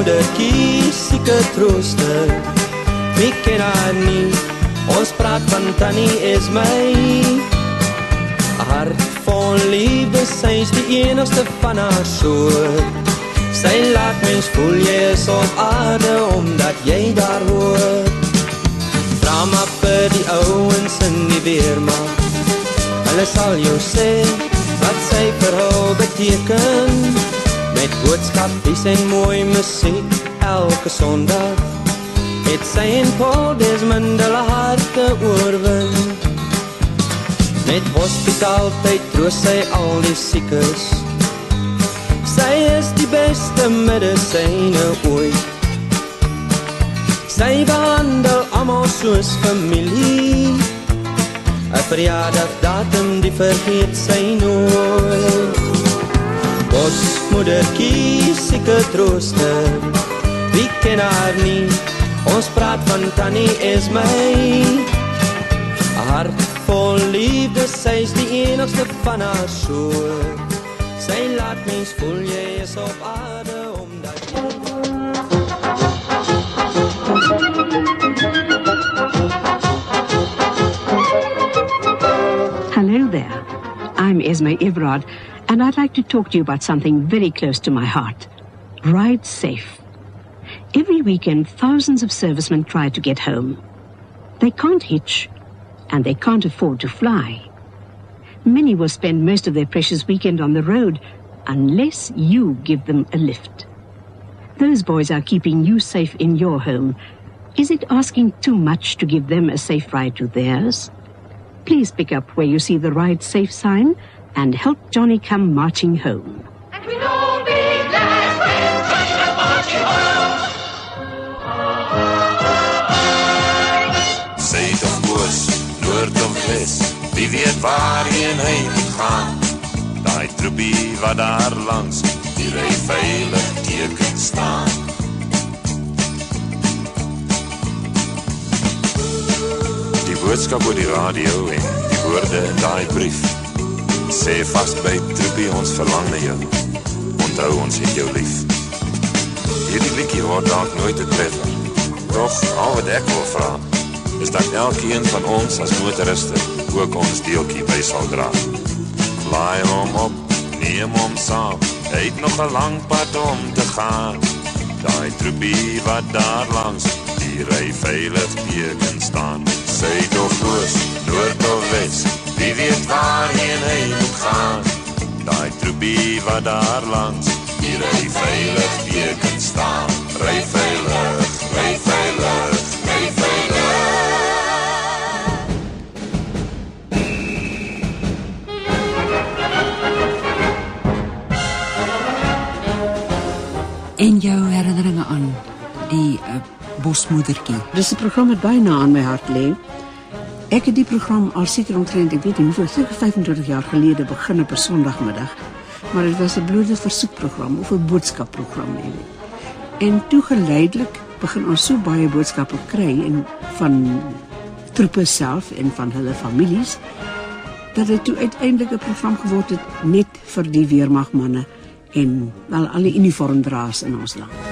moedertjie, sieke trooster. Wie ken haar nie, ons praat van Tannie is my. Hart vol liefde, sy is die enigste van haar soort. Sy laat mens voel jy is op aarde, omdat jy daar hoort. Vra maar vir die ouens in die weermacht, hulle sal jou sê, wat sy vir hul beteken. Met boodskapies en mooi musiek, elke Sondag, het sy en Paul Desmond hulle harte oorwin. Met hospitaaltyd troos sy al die siekes, sy is die beste medisyne ooit. Sy behandel almal soos familie, 'n verjaardagdatum die vergeet sy nooit. Bosmoedertjie, sieke trooster, wie ken haar nie, ons praat van Tannie is my. Hart vol liefde, sy is die enigste van haar soort. Sy laat mens voel jy is op aarde, omdat jy... Hello there, I'm Esme Everard, and I'd like to talk to you about something very close to my heart. Ride safe. Every weekend, thousands of servicemen try to get home. They can't hitch, and they can't afford to fly. Many will spend most of their precious weekend on the road, unless you give them a lift. Those boys are keeping you safe in your home. Is it asking too much to give them a safe ride to theirs? Please pick up where you see the Ride Safe sign and help Johnny come marching home. And we know big last when Johnny come marching home. Zuid of oos, noord of wes, wie weet waarheen hy moet gaan. Daai troepie wat daar langs, die ry veilig teken staan. Die boodskap oor die radio en die woorde in daai brief, sê vast by troepie ons verlang na jou, onthou ons het jou lief. Hierdie liedjie word dalk nooit te treffer, doch al wat ek wil vra, is dat elkeen van ons as motoriste ook ons deeltjie by sal dra. Laai hom op, neem hom saam, hy het nog 'n lang pad om te gaan. Daai troepie wat daar langs, die ry veilig teken staan. Suid of oos, noord of wes, wie weet waarheen hy moet gaan. Daai troepie wat daar langs, die ry veilig teken staan. Ry veilig, ry veilig, ry veilig. En jou herinneringe aan die bosmoedertjie? Dis 'n program wat baie na aan my hart lê. Ek het die program al seker omtrent, ek weet nie hoeveel, seker 25 jaar gelede begin op 'n Sondagmiddag. Maar dit was 'n blote versoekprogram of 'n boodskapprogram. En toe geleidelik begin ons so baie boodskappe kry en van troepe self en van hulle families, dat dit toe uiteindelik 'n program geword het net vir die weermagmanne en wel al die uniformdraers in ons land.